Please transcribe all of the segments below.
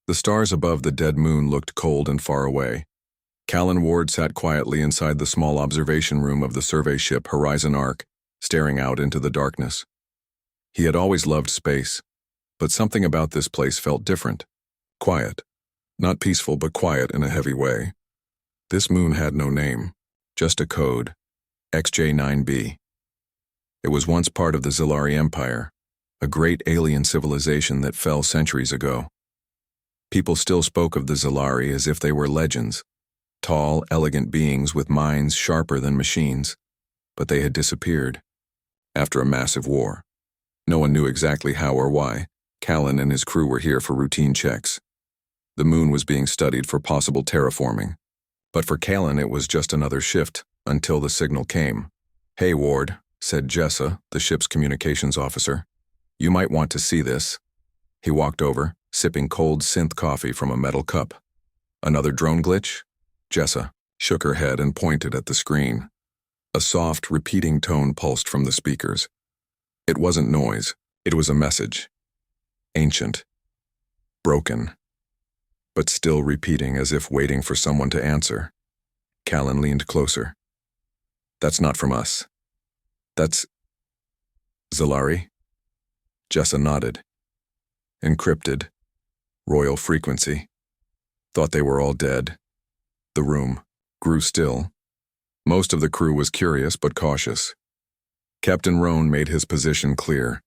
The stars above the dead moon looked cold and far away. Callan Ward sat quietly inside the small observation room of the survey ship Horizon Arc, staring out into the darkness. He had always loved space, but something about this place felt different. Quiet. Not peaceful, but quiet in a heavy way. This moon had no name, just a code, XJ9B. It was once part of the Zilari Empire, a great alien civilization that fell centuries ago. People still spoke of the Zilari as if they were legends, tall, elegant beings with minds sharper than machines, but they had disappeared after a massive war. No one knew exactly how or why. Callan and his crew were here for routine checks. The moon was being studied for possible terraforming, but for Callan it was just another shift until the signal came. "Hey, Ward," said Jessa, the ship's communications officer. "You might want to see this." He walked over, sipping cold synth coffee from a metal cup. "Another drone glitch?" Jessa shook her head and pointed at the screen. A soft, repeating tone pulsed from the speakers. It wasn't noise, it was a message. Ancient. Broken. But still repeating as if waiting for someone to answer. Callan leaned closer. "That's not from us. That's Zilari?" Jessa nodded. "Encrypted. Royal frequency. Thought they were all dead." The room grew still. Most of the crew was curious but cautious. Captain Roan made his position clear.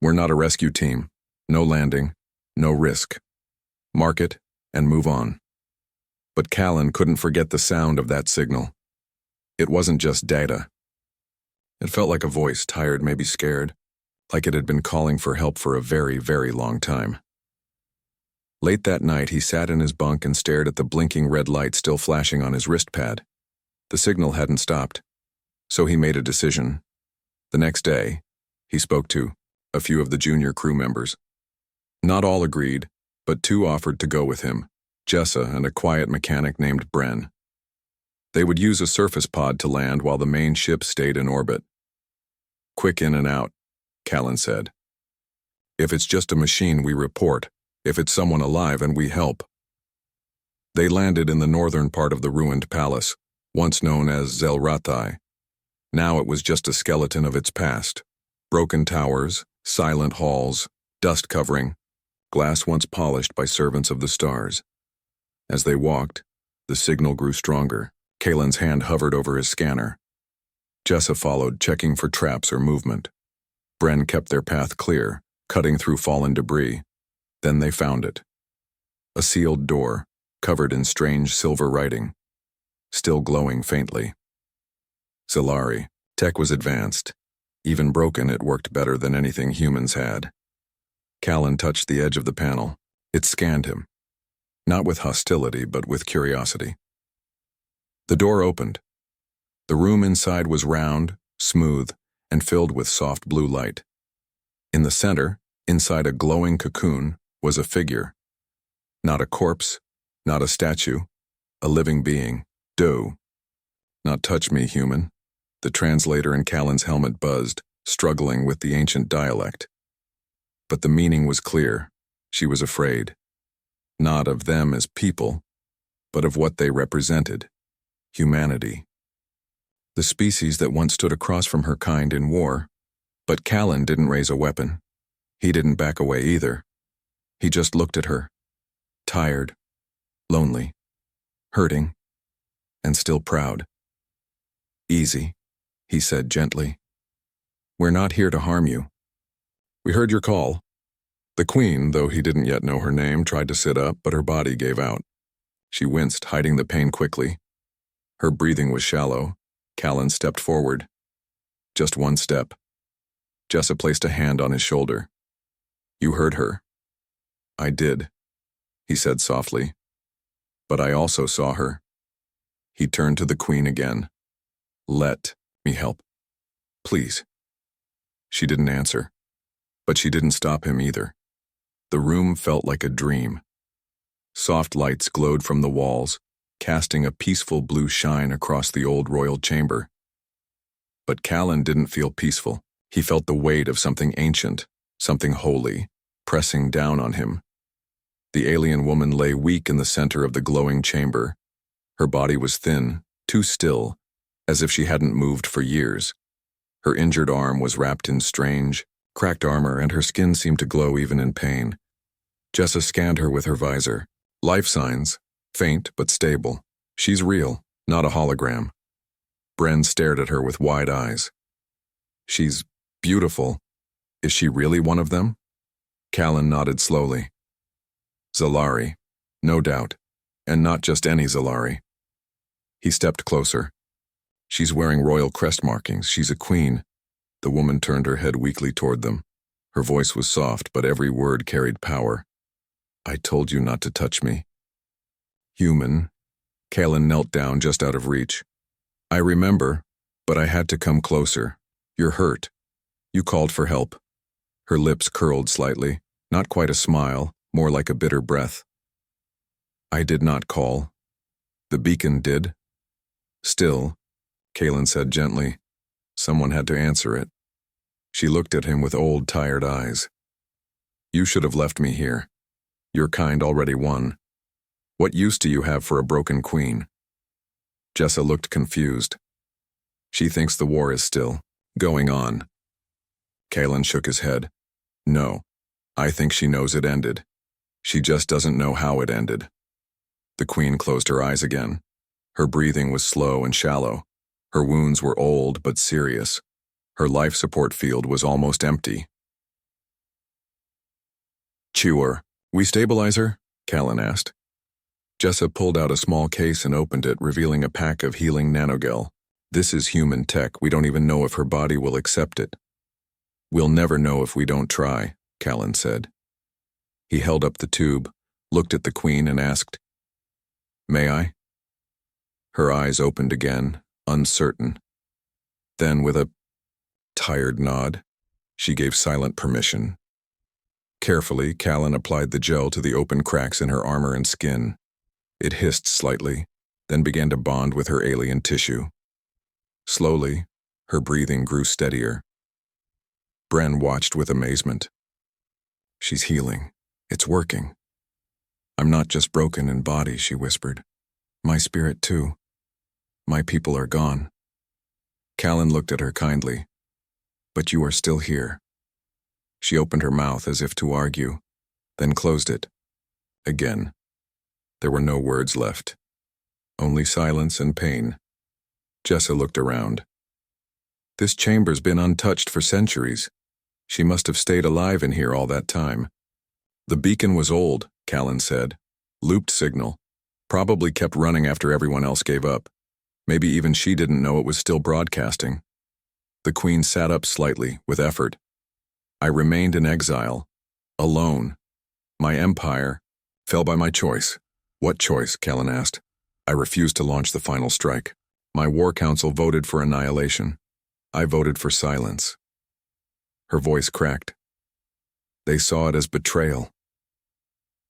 "We're not a rescue team. No landing. No risk. Mark it and move on." But Callan couldn't forget the sound of that signal. It wasn't just data. It felt like a voice, tired, maybe scared, like it had been calling for help for a very, very long time. Late that night, he sat in his bunk and stared at the blinking red light still flashing on his wrist pad. The signal hadn't stopped, so he made a decision. The next day, he spoke to a few of the junior crew members. Not all agreed, but two offered to go with him, Jessa and a quiet mechanic named Bren. They would use a surface pod to land while the main ship stayed in orbit. "Quick in and out," Callan said. "If it's just a machine, we report. If it's someone alive, and we help." They landed in the northern part of the ruined palace, once known as Zelrathai. Now it was just a skeleton of its past. Broken towers, silent halls, dust covering, glass once polished by servants of the stars. As they walked, the signal grew stronger. Callan's hand hovered over his scanner. Jessa followed, checking for traps or movement. Bren kept their path clear, cutting through fallen debris. Then they found it. A sealed door, covered in strange silver writing, still glowing faintly. Zilari. Tech was advanced. Even broken, it worked better than anything humans had. Callan touched the edge of the panel. It scanned him. Not with hostility, but with curiosity. The door opened. The room inside was round, smooth, and filled with soft blue light. In the center, inside a glowing cocoon, was a figure. Not a corpse, not a statue, a living being. "Do. Not touch me, human." The translator in Callan's helmet buzzed, struggling with the ancient dialect. But the meaning was clear. She was afraid. Not of them as people, but of what they represented. Humanity. The species that once stood across from her kind in war. But Callan didn't raise a weapon. He didn't back away either. He just looked at her. Tired, lonely, hurting, and still proud. "Easy," he said gently. "We're not here to harm you. We heard your call." The Queen, though he didn't yet know her name, tried to sit up, but her body gave out. She winced, hiding the pain quickly. Her breathing was shallow. Callan stepped forward. Just one step. Jessa placed a hand on his shoulder. "You heard her." "I did," he said softly. "But I also saw her." He turned to the Queen again. "Let me help. Please." She didn't answer, but she didn't stop him either. The room felt like a dream. Soft lights glowed from the walls, casting a peaceful blue shine across the old royal chamber. But Callan didn't feel peaceful. He felt the weight of something ancient, something holy, pressing down on him. The alien woman lay weak in the center of the glowing chamber. Her body was thin, too still, as if she hadn't moved for years. Her injured arm was wrapped in strange, cracked armor, and her skin seemed to glow even in pain. Jessa scanned her with her visor. Life signs, faint but stable. She's real, not a hologram. Bren stared at her with wide eyes. She's beautiful. Is she really one of them? Callan nodded slowly. Zalari, no doubt, and not just any Zalari. He stepped closer. She's wearing royal crest markings. She's a queen. The woman turned her head weakly toward them. Her voice was soft, but every word carried power. I told you not to touch me. Human. Callan knelt down just out of reach. I remember, but I had to come closer. You're hurt. You called for help. Her lips curled slightly, not quite a smile, more like a bitter breath. I did not call. The beacon did. Still, Callan said gently, someone had to answer it. She looked at him with old, tired eyes. You should have left me here. Your kind already won. What use do you have for a broken queen? Jessa looked confused. She thinks the war is still going on. Callan shook his head. No, I think she knows it ended. She just doesn't know how it ended. The queen closed her eyes again. Her breathing was slow and shallow. Her wounds were old but serious. Her life support field was almost empty. Chewer, we stabilize her? Callan asked. Jessa pulled out a small case and opened it, revealing a pack of healing nanogel. This is human tech. We don't even know if her body will accept it. We'll never know if we don't try, Callan said. He held up the tube, looked at the queen and asked, May I? Her eyes opened again, uncertain. Then, with a tired nod, she gave silent permission. Carefully, Callan applied the gel to the open cracks in her armor and skin. It hissed slightly, then began to bond with her alien tissue. Slowly, her breathing grew steadier. Bren watched with amazement. She's healing. It's working. I'm not just broken in body, she whispered. My spirit too. My people are gone. Callan looked at her kindly. But you are still here. She opened her mouth as if to argue, then closed it. Again. There were no words left. Only silence and pain. Jessa looked around. This chamber's been untouched for centuries. She must have stayed alive in here all that time. The beacon was old, Callan said. Looped signal. Probably kept running after everyone else gave up. Maybe even she didn't know it was still broadcasting. The queen sat up slightly, with effort. I remained in exile. Alone. My empire fell by my choice. What choice? Callan asked. I refused to launch the final strike. My war council voted for annihilation. I voted for silence. Her voice cracked. They saw it as betrayal.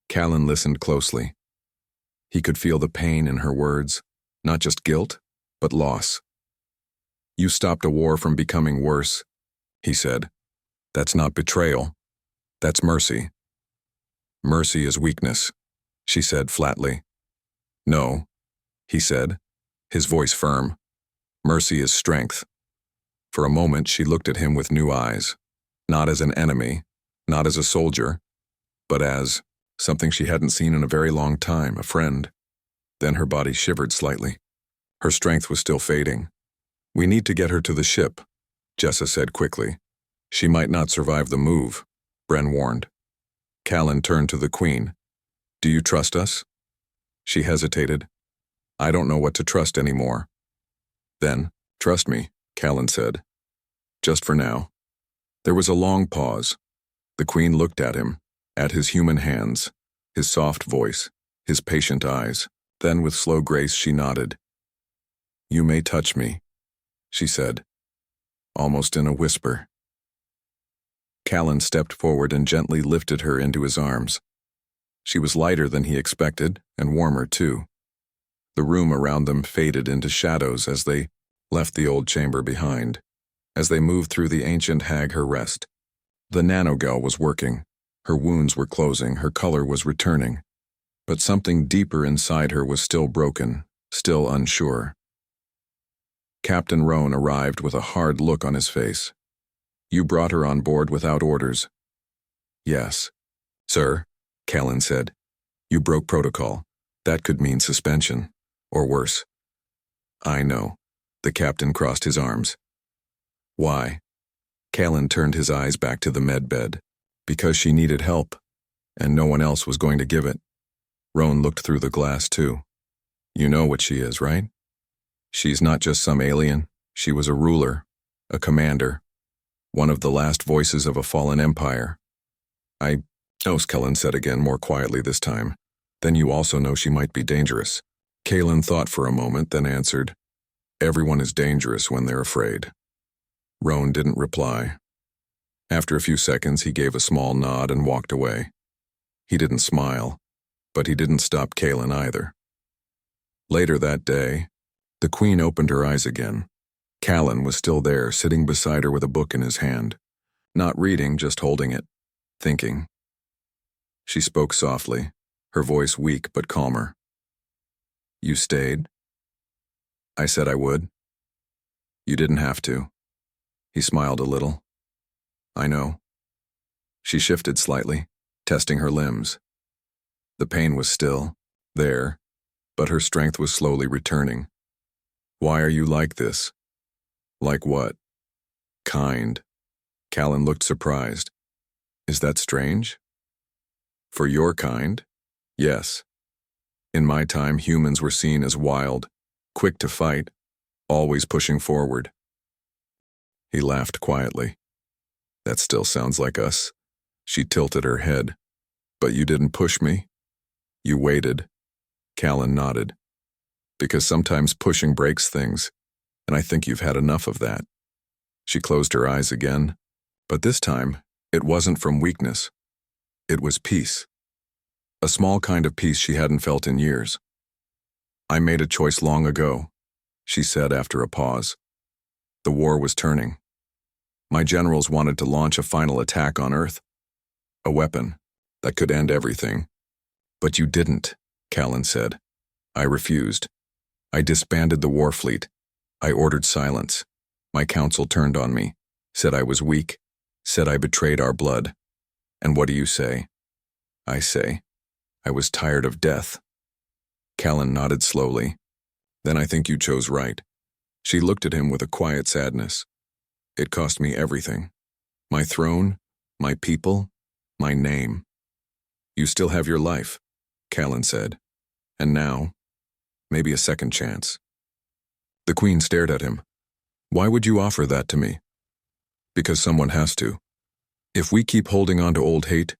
Callan listened closely. He could feel the pain in her words, not just guilt, but loss. You stopped a war from becoming worse, he said. That's not betrayal. That's mercy. Mercy is weakness, she said flatly. No, he said, his voice firm. Mercy is strength. For a moment, she looked at him with new eyes, not as an enemy, not as a soldier, but as something she hadn't seen in a very long time, a friend. Then her body shivered slightly. Her strength was still fading. We need to get her to the ship, Jessa said quickly. She might not survive the move, Bren warned. Callan turned to the queen. Do you trust us? She hesitated. I don't know what to trust anymore. Then, trust me, Callan said. Just for now. There was a long pause. The queen looked at him, at his human hands, his soft voice, his patient eyes. Then with slow grace she nodded. You may touch me, she said, almost in a whisper. Callan stepped forward and gently lifted her into his arms. She was lighter than he expected, and warmer too. The room around them faded into shadows as they left the old chamber behind. As they moved through the ancient hag her rest. The nanogel was working. Her wounds were closing, her color was returning. But something deeper inside her was still broken, still unsure. Captain Roan arrived with a hard look on his face. You brought her on board without orders. Yes. Sir, Callan said. You broke protocol. That could mean suspension. Or worse. I know. The captain crossed his arms. Why? Callan turned his eyes back to the med bed. Because she needed help, and no one else was going to give it. Roan looked through the glass too. You know what she is, right? She's not just some alien. She was a ruler, a commander, one of the last voices of a fallen empire. I know, Callan said again, more quietly this time. Then you also know she might be dangerous. Callan thought for a moment, then answered, Everyone is dangerous when they're afraid. Roan didn't reply. After a few seconds, he gave a small nod and walked away. He didn't smile, but he didn't stop Callan either. Later that day, the Queen opened her eyes again. Callan was still there, sitting beside her with a book in his hand. Not reading, just holding it, thinking. She spoke softly, her voice weak but calmer. You stayed? I said I would. You didn't have to. He smiled a little. I know. She shifted slightly, testing her limbs. The pain was still there, but her strength was slowly returning. Why are you like this? Like what? Kind. Callan looked surprised. Is that strange? For your kind? Yes. In my time, humans were seen as wild, quick to fight, always pushing forward. He laughed quietly. That still sounds like us. She tilted her head. But you didn't push me. You waited. Callan nodded. Because sometimes pushing breaks things, and I think you've had enough of that. She closed her eyes again, but this time, it wasn't from weakness. It was peace. A small kind of peace she hadn't felt in years. I made a choice long ago, she said after a pause. The war was turning. My generals wanted to launch a final attack on Earth. A weapon that could end everything. But you didn't, Callan said. I refused. I disbanded the war fleet. I ordered silence. My council turned on me, said I was weak, said I betrayed our blood. And what do you say? I say, I was tired of death. Callan nodded slowly. Then I think you chose right. She looked at him with a quiet sadness. It cost me everything. My throne, my people, my name. You still have your life, Callan said. And now, maybe a second chance. The Queen stared at him. Why would you offer that to me? Because someone has to. If we keep holding on to old hate,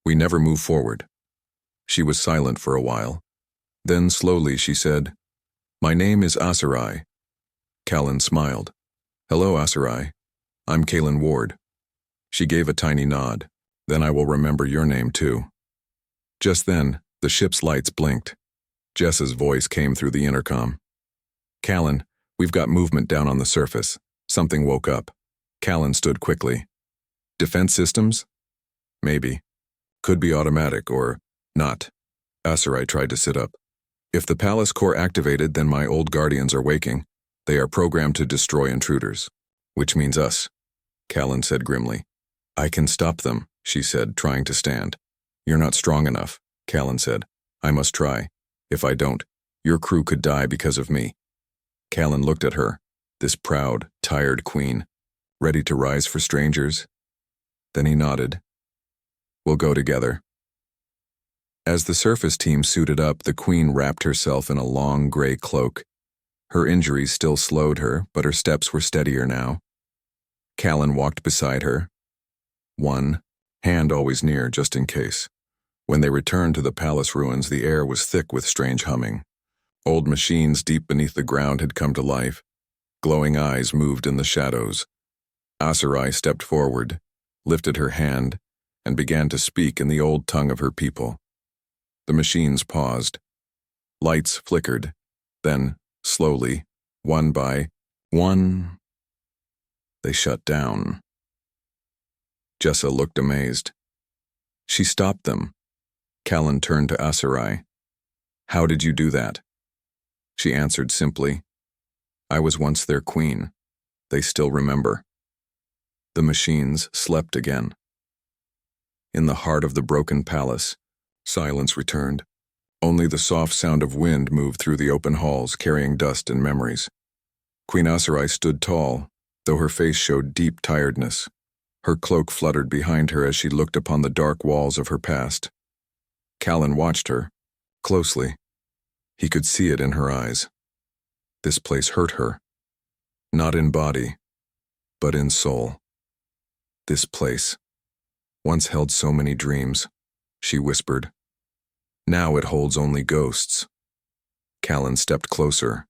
we never move forward. She was silent for a while. Then slowly she said, My name is Asarai. Callan smiled. Hello, Asarai. I'm Callan Ward. She gave a tiny nod. Then I will remember your name too. Just then, the ship's lights blinked. Jess's voice came through the intercom. Callan, we've got movement down on the surface. Something woke up. Callan stood quickly. Defense systems? Maybe. Could be automatic or not. Asarai tried to sit up. If the palace core activated, then my old guardians are waking. They are programmed to destroy intruders. Which means us, Callan said grimly. I can stop them, she said, trying to stand. You're not strong enough, Callan said. I must try. If I don't, your crew could die because of me. Callan looked at her, this proud, tired queen, ready to rise for strangers. Then he nodded. We'll go together. As the surface team suited up, the queen wrapped herself in a long gray cloak. Her injuries still slowed her, but her steps were steadier now. Callan walked beside her. One hand always near, just in case. When they returned to the palace ruins, the air was thick with strange humming. Old machines deep beneath the ground had come to life. Glowing eyes moved in the shadows. Asarai stepped forward, lifted her hand, and began to speak in the old tongue of her people. The machines paused. Lights flickered. Then, slowly, one by one, they shut down. Jessa looked amazed. She stopped them. Callan turned to Asarai. How did you do that? She answered simply, I was once their queen. They still remember. The machines slept again. In the heart of the broken palace, silence returned. Only the soft sound of wind moved through the open halls, carrying dust and memories. Queen Asarai stood tall, though her face showed deep tiredness. Her cloak fluttered behind her as she looked upon the dark walls of her past. Callan watched her, closely. He could see it in her eyes. This place hurt her. Not in body, but in soul. This place once held so many dreams, she whispered. Now it holds only ghosts. Callan stepped closer.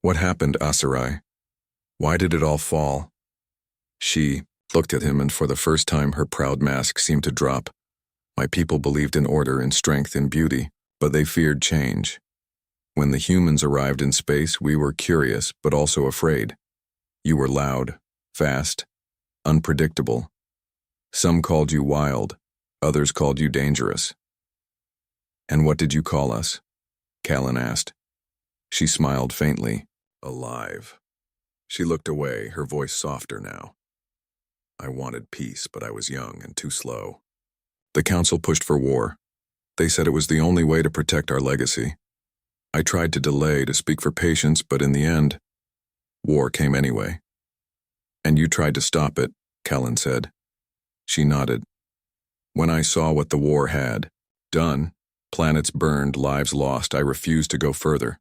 What happened, Asarai? Why did it all fall? She looked at him, and for the first time her proud mask seemed to drop. My people believed in order, in strength, in beauty, but they feared change. When the humans arrived in space, we were curious, but also afraid. You were loud, fast, unpredictable. Some called you wild, others called you dangerous. And what did you call us? Callan asked. She smiled faintly. Alive. She looked away, her voice softer now. I wanted peace, but I was young and too slow. The council pushed for war. They said it was the only way to protect our legacy. I tried to delay, to speak for patience, but in the end, war came anyway. And you tried to stop it, Callan said. She nodded. When I saw what the war had done, planets burned, lives lost, I refused to go further.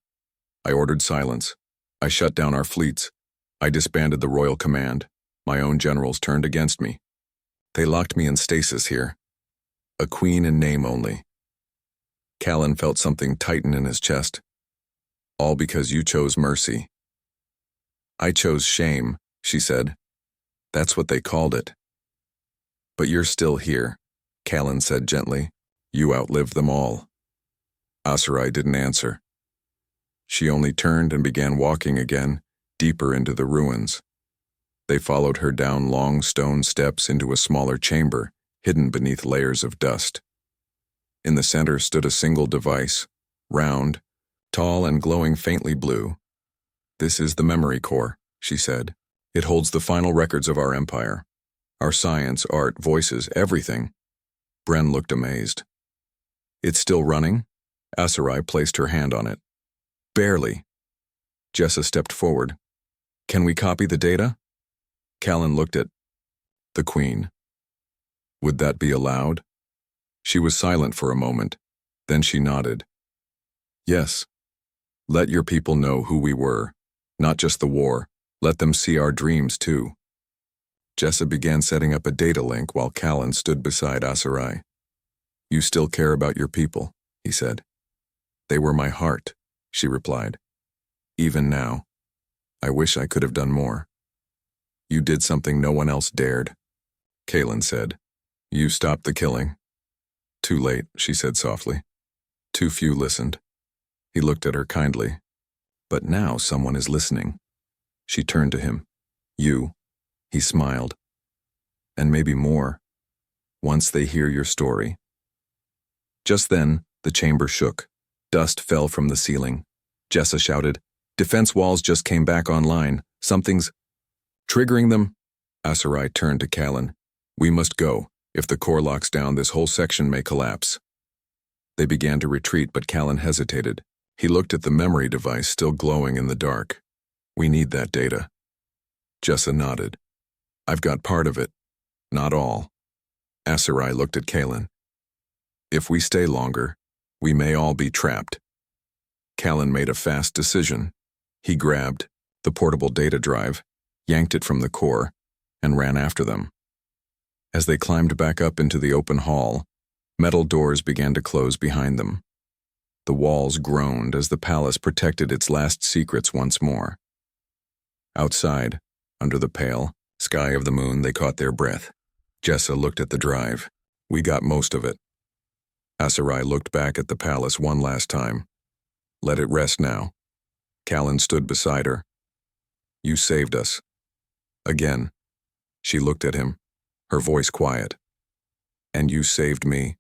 I ordered silence. I shut down our fleets. I disbanded the royal command. My own generals turned against me. They locked me in stasis here. A queen in name only. Callan felt something tighten in his chest. All because you chose mercy. I chose shame, she said. That's what they called it. But you're still here, Callan said gently. You outlived them all. Asarai didn't answer. She only turned and began walking again, deeper into the ruins. They followed her down long stone steps into a smaller chamber, hidden beneath layers of dust. In the center stood a single device, round, tall and glowing faintly blue. This is the memory core, she said. It holds the final records of our empire. Our science, art, voices, everything. Bren looked amazed. It's still running? Asarai placed her hand on it. Barely. Jessa stepped forward. Can we copy the data? Callan looked at the Queen. Would that be allowed? She was silent for a moment. Then she nodded. Yes. Let your people know who we were. Not just the war. Let them see our dreams too. Jessa began setting up a data link while Callan stood beside Asarai. You still care about your people, he said. They were my heart, she replied. Even now, I wish I could have done more. You did something no one else dared, Callan said. You stopped the killing. Too late, she said softly. Too few listened. He looked at her kindly. But now someone is listening. She turned to him. You. He smiled. And maybe more, once they hear your story. Just then, the chamber shook. Dust fell from the ceiling. Jessa shouted, Defense walls just came back online. Something's triggering them. Asarai turned to Callan. We must go. If the core locks down, this whole section may collapse. They began to retreat, but Callan hesitated. He looked at the memory device still glowing in the dark. We need that data. Jessa nodded. I've got part of it. Not all. Asarai looked at Callan. If we stay longer, we may all be trapped. Callan made a fast decision. He grabbed the portable data drive, yanked it from the core, and ran after them. As they climbed back up into the open hall, metal doors began to close behind them. The walls groaned as the palace protected its last secrets once more. Outside, under the pale sky of the moon, they caught their breath. Jessa looked at the drive. We got most of it. Asarai looked back at the palace one last time. Let it rest now. Callan stood beside her. You saved us. Again. She looked at him, her voice quiet. And you saved me.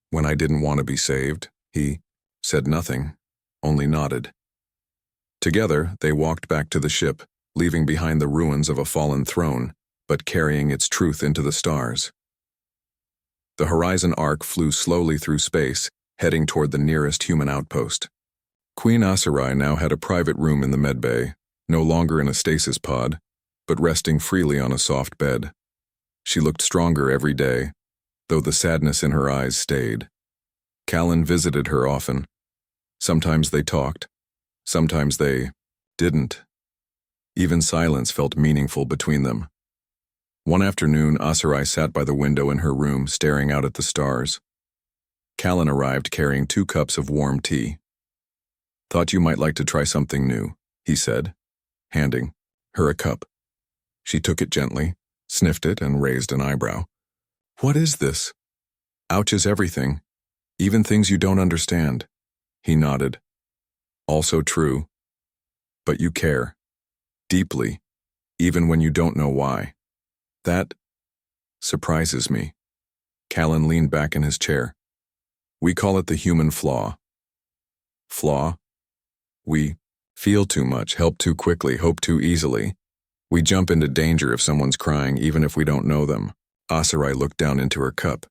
When I didn't want to be saved, he said nothing, only nodded. Together, they walked back to the ship, leaving behind the ruins of a fallen throne, but carrying its truth into the stars. The Horizon Ark flew slowly through space, heading toward the nearest human outpost. Queen Aserai now had a private room in the medbay, no longer in a stasis pod, but resting freely on a soft bed. She looked stronger every day, though the sadness in her eyes stayed. Callan visited her often. Sometimes they talked, sometimes they didn't. Even silence felt meaningful between them. One afternoon, Aserai sat by the window in her room, staring out at the stars. Callan arrived carrying 2 cups of warm tea. "Thought you might like to try something new," he said, handing her a cup. She took it gently, sniffed it, and raised an eyebrow. "What is this?" "Ouch is everything, even things you don't understand." He nodded. "Also true. But you care. Deeply, even when you don't know why. That surprises me." Callan leaned back in his chair. "We call it the human flaw." "Flaw? We feel too much, help too quickly, hope too easily. We jump into danger if someone's crying, even if we don't know them." Aserai looked down into her cup.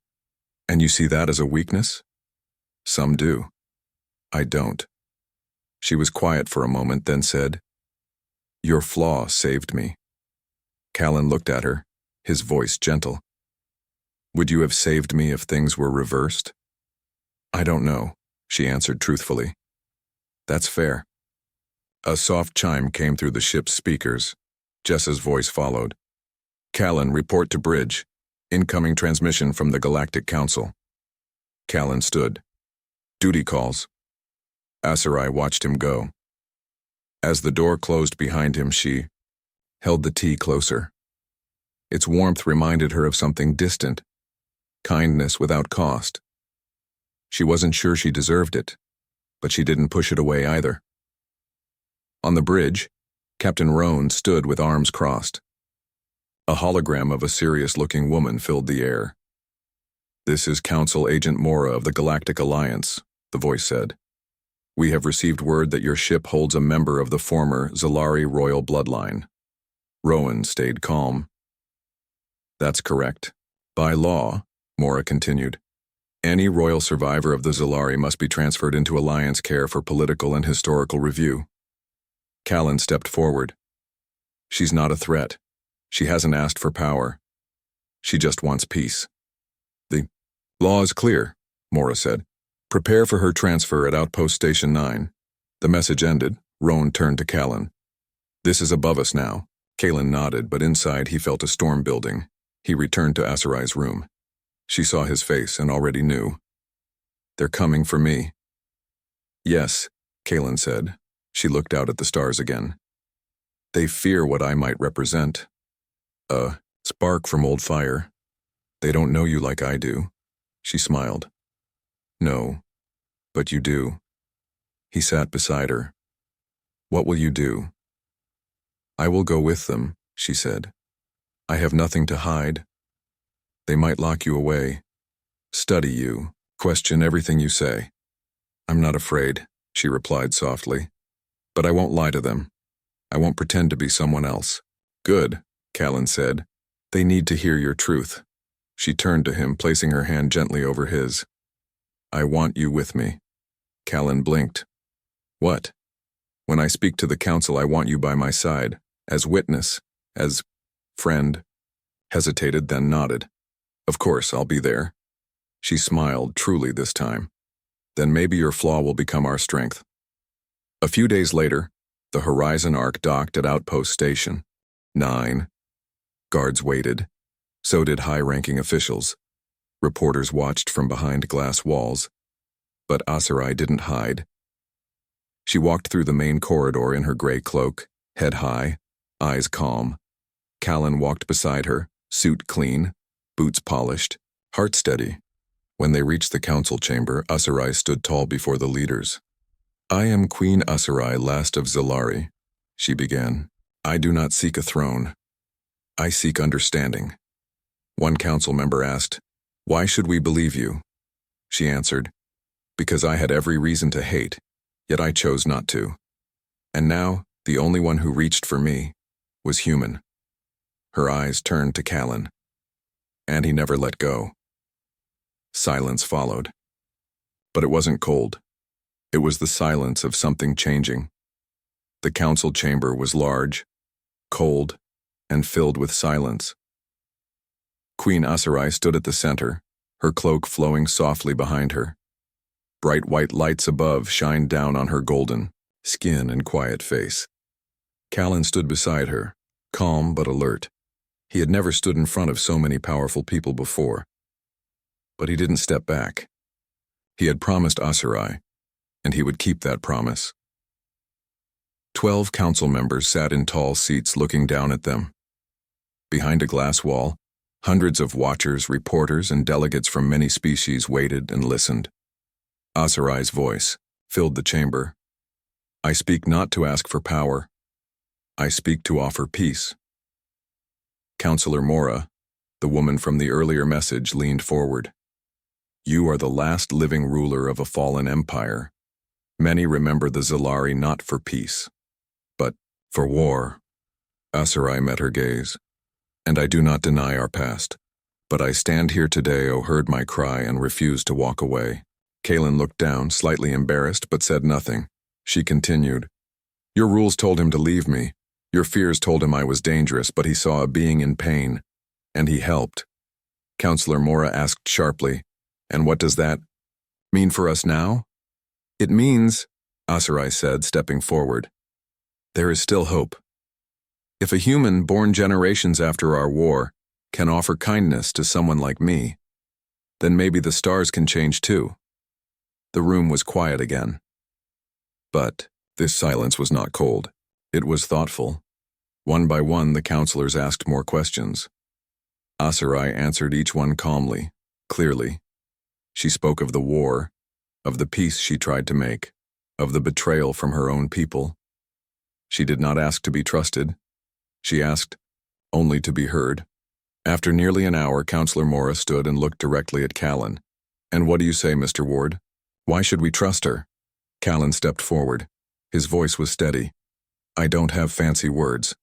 "And you see that as a weakness?" "Some do. I don't." She was quiet for a moment, then said, "Your flaw saved me." Callan looked at her, his voice gentle. "Would you have saved me if things were reversed?" "I don't know," she answered truthfully. "That's fair." A soft chime came through the ship's speakers. Jessa's voice followed. "Callan, report to bridge. Incoming transmission from the Galactic Council." Callan stood. "Duty calls." Aserai watched him go. As the door closed behind him, she held the tea closer. Its warmth reminded her of something distant, kindness without cost. She wasn't sure she deserved it, but she didn't push it away either. On the bridge, Captain Roan stood with arms crossed. A hologram of a serious-looking woman filled the air. "This is Council Agent Mora of the Galactic Alliance," the voice said. "We have received word that your ship holds a member of the former Zalari royal bloodline." Rowan stayed calm. "That's correct. By law," Mora continued, "any royal survivor of the Zalari must be transferred into Alliance care for political and historical review." Callan stepped forward. "She's not a threat. She hasn't asked for power. She just wants peace." "The law is clear," Mora said. "Prepare for her transfer at Outpost Station 9. The message ended. Roan turned to Callan. "This is above us now." Callan nodded, but inside he felt a storm building. He returned to Aserai's room. She saw his face and already knew. "They're coming for me." "Yes," Callan said. She looked out at the stars again. "They fear what I might represent. A spark from old fire. They don't know you like I do." She smiled. "No, but you do." He sat beside her. "What will you do?" "I will go with them," she said. "I have nothing to hide. They might lock you away, study you, question everything you say." "I'm not afraid," she replied softly. "But I won't lie to them. I won't pretend to be someone else." "Good," Callan said. "They need to hear your truth." She turned to him, placing her hand gently over his. "I want you with me." Callan blinked. "What?" "When I speak to the council, I want you by my side, as witness, as friend." Hesitated, then nodded. "Of course, I'll be there." She smiled, truly this time. "Then maybe your flaw will become our strength." A few days later, the Horizon Ark docked at Outpost Station 9. Guards waited. So did high-ranking officials. Reporters watched from behind glass walls. But Aserai didn't hide. She walked through the main corridor in her gray cloak, head high, eyes calm. Callan walked beside her, suit clean, boots polished, heart steady. When they reached the council chamber, Aserai stood tall before the leaders. "I am Queen Aserai, last of Zalari," she began. "I do not seek a throne. I seek understanding." One council member asked, "Why should we believe you?" she answered. "Because I had every reason to hate, yet I chose not to. And now, the only one who reached for me was human." Her eyes turned to Callan, and he never let go. Silence followed. But it wasn't cold. It was the silence of something changing. The council chamber was large, cold, and filled with silence. Queen Asarai stood at the center, her cloak flowing softly behind her. Bright white lights above shined down on her golden skin and quiet face. Callan stood beside her, calm but alert. He had never stood in front of so many powerful people before. But he didn't step back. He had promised Asarai, and he would keep that promise. 12 council members sat in tall seats looking down at them. Behind a glass wall, hundreds of watchers, reporters, and delegates from many species waited and listened. Asarai's voice filled the chamber. "I speak not to ask for power. I speak to offer peace." Councillor Mora, the woman from the earlier message, leaned forward. "You are the last living ruler of a fallen empire. Many remember the Zalari not for peace, but for war." Asarai met her gaze. "And I do not deny our past, but I stand here today, heard my cry, and refuse to walk away." Callan looked down, slightly embarrassed, but said nothing. She continued, "Your rules told him to leave me. Your fears told him I was dangerous, but he saw a being in pain, and he helped." Councillor Mora asked sharply, "And what does that mean for us now?" "It means," Asarai said, stepping forward, "there is still hope. If a human born generations after our war can offer kindness to someone like me, then maybe the stars can change too." The room was quiet again. But this silence was not cold. It was thoughtful. One by one, the councillors asked more questions. Asarai answered each one calmly, clearly. She spoke of the war, of the peace she tried to make, of the betrayal from her own people. She did not ask to be trusted. She asked only to be heard. After nearly an hour, Councillor Mora stood and looked directly at Callan. "And what do you say, Mr. Ward? Why should we trust her?" Callan stepped forward. His voice was steady. "I don't have fancy words.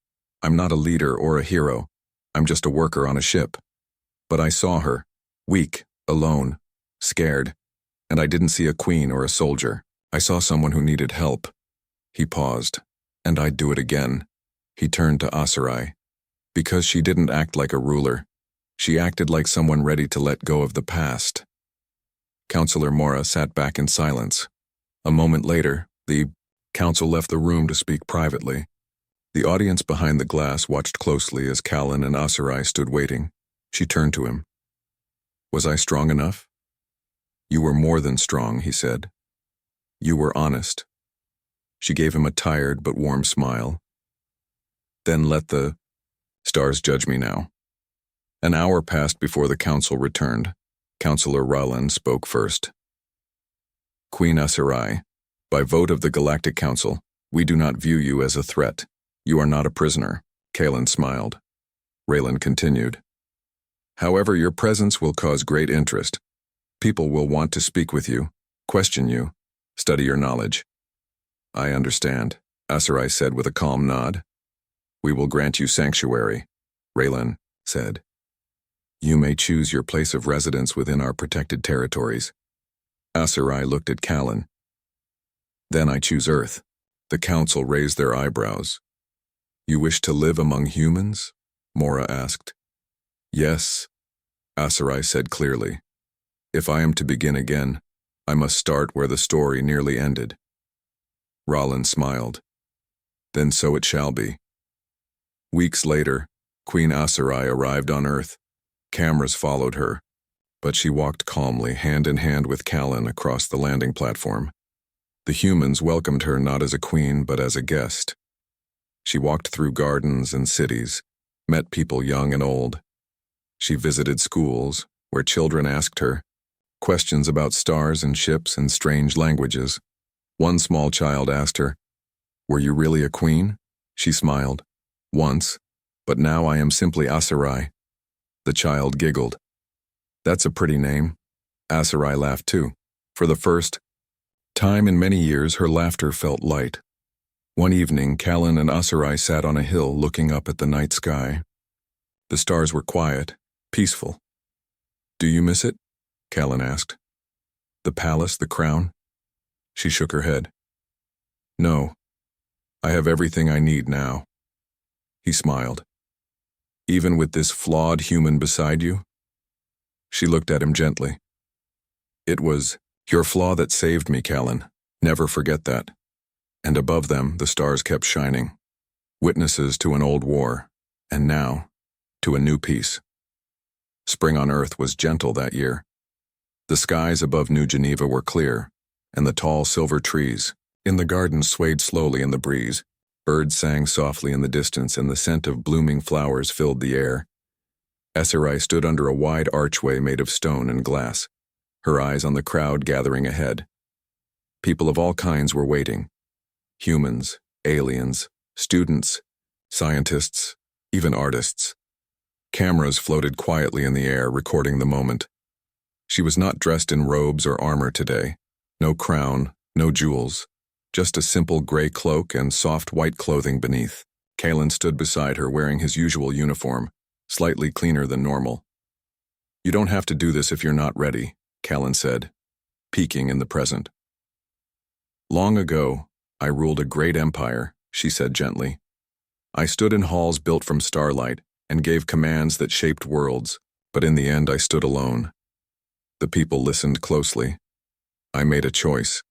I'm not a leader or a hero. I'm just a worker on a ship. But I saw her, weak, alone, scared, and I didn't see a queen or a soldier. I saw someone who needed help." He paused. "And I'd do it again." He turned to Asarai. "Because she didn't act like a ruler. She acted like someone ready to let go of the past." Councillor Mora sat back in silence. A moment later, the council left the room to speak privately. The audience behind the glass watched closely as Callan and Asarai stood waiting. She turned to him. "Was I strong enough?" "You were more than strong," he said. "You were honest." She gave him a tired but warm smile. "Then let the stars judge me now." An hour passed before the council returned. Councillor Rowland spoke first. "Queen Asarai, by vote of the Galactic Council, we do not view you as a threat. You are not a prisoner." Callan smiled. Raylan continued. "However, your presence will cause great interest. People will want to speak with you, question you, study your knowledge." "I understand," Asarai said with a calm nod. "We will grant you sanctuary," Raylan said. "You may choose your place of residence within our protected territories." Asarai looked at Callan. "Then I choose Earth." The council raised their eyebrows. "You wish to live among humans?" Mora asked. "Yes," Asarai said clearly. "If I am to begin again, I must start where the story nearly ended." Rollin smiled. "Then so it shall be." Weeks later, Queen Asarai arrived on Earth. Cameras followed her, but she walked calmly, hand in hand with Callan, across the landing platform. The humans welcomed her not as a queen, but as a guest. She walked through gardens and cities, met people young and old. She visited schools, where children asked her questions about stars and ships and strange languages. One small child asked her, "Were you really a queen?" She smiled. "Once, but now I am simply Asarai." The child giggled. That's a pretty name. Asarai laughed too. For the first time in many years, her laughter felt light. One evening, Callan and Asarai sat on a hill looking up at the night sky. The stars were quiet, peaceful. "Do you miss it?" Callan asked. "The palace, the crown?" She shook her head. "No, I have everything I need now." He smiled. "Even with this flawed human beside you?" She looked at him gently. "It was your flaw that saved me, Callan. Never forget that." And above them, the stars kept shining, witnesses to an old war, and now, to a new peace. Spring on Earth was gentle that year. The skies above New Geneva were clear, and the tall silver trees in the garden swayed slowly in the breeze. Birds sang softly in the distance, and the scent of blooming flowers filled the air. Asarai stood under a wide archway made of stone and glass, her eyes on the crowd gathering ahead. People of all kinds were waiting. Humans, aliens, students, scientists, even artists. Cameras floated quietly in the air, recording the moment. She was not dressed in robes or armor today. No crown, no jewels. Just a simple gray cloak and soft white clothing beneath. Callan stood beside her wearing his usual uniform, slightly cleaner than normal. "You don't have to do this if you're not ready," Callan said, peeking in the present. "Long ago, I ruled a great empire," she said gently. "I stood in halls built from starlight and gave commands that shaped worlds, but in the end I stood alone. The people listened closely. I made a choice.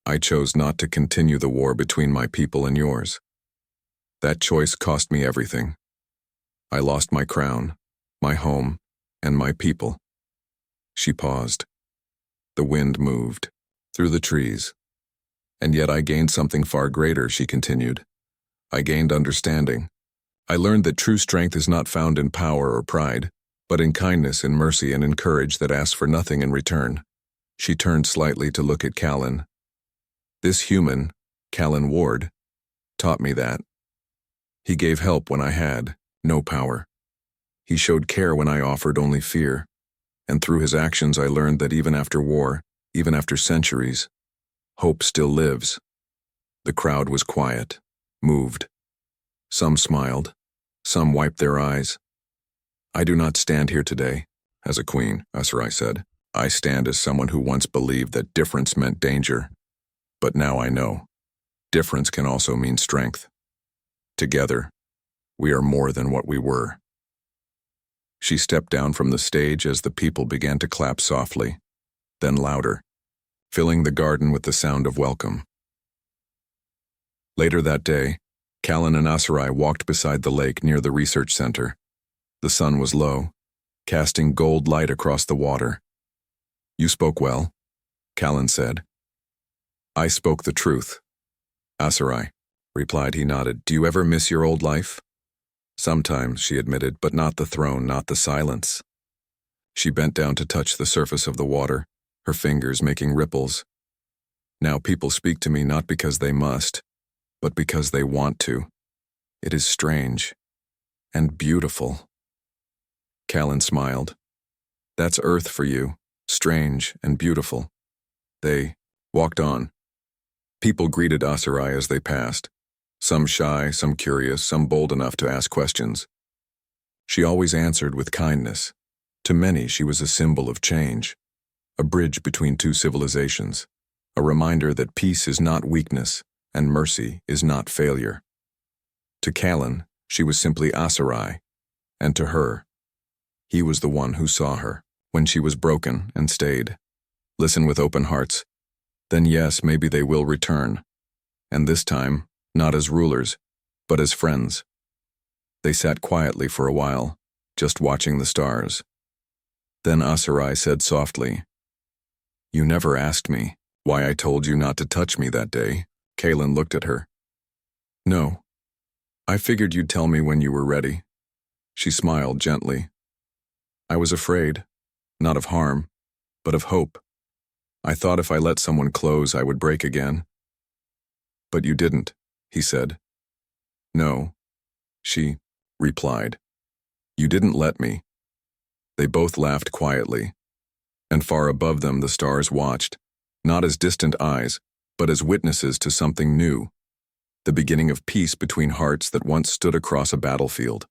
I chose not to continue the war between my people and yours. That choice cost me everything. I lost my crown, my home, and my people." She paused. The wind moved through the trees. "And yet I gained something far greater," she continued. "I gained understanding. I learned that true strength is not found in power or pride, but in kindness, in mercy, and in courage that asks for nothing in return." She turned slightly to look at Callan. "This human, Callan Ward, taught me that. He gave help when I had no power. He showed care when I offered only fear. And through his actions I learned that even after war, even after centuries, hope still lives." The crowd was quiet, moved. Some smiled, some wiped their eyes. "I do not stand here today as a queen," Asarai said. "I stand as someone who once believed that difference meant danger. But now I know. Difference can also mean strength. Together, we are more than what we were." She stepped down from the stage as the people began to clap softly, then louder, filling the garden with the sound of welcome. Later that day, Callan and Asarai walked beside the lake near the research center. The sun was low, casting gold light across the water. "You spoke well," Callan said. "I spoke the truth." "Asarai," replied. He nodded. "Do you ever miss your old life?" "Sometimes," she admitted, "but not the throne, not the silence." She bent down to touch the surface of the water, her fingers making ripples. "Now people speak to me not because they must, but because they want to. It is strange and beautiful." Callan smiled. "That's Earth for you, strange and beautiful." They walked on. People greeted Asarai as they passed. Some shy, some curious, some bold enough to ask questions. She always answered with kindness. To many, she was a symbol of change, a bridge between two civilizations, a reminder that peace is not weakness and mercy is not failure. To Callan, she was simply Asarai, and to her, he was the one who saw her when she was broken and stayed. Listen with open hearts. Then yes, maybe they will return. And this time, not as rulers, but as friends. They sat quietly for a while, just watching the stars. Then Asarai said softly, "You never asked me why I told you not to touch me that day." Callan looked at her. "No. I figured you'd tell me when you were ready." She smiled gently. "I was afraid, not of harm, but of hope. I thought if I let someone close, I would break again." "But you didn't," he said. "No," she replied. "You didn't let me. They both laughed quietly, and far above them the stars watched, not as distant eyes, but as witnesses to something new, the beginning of peace between hearts that once stood across a battlefield.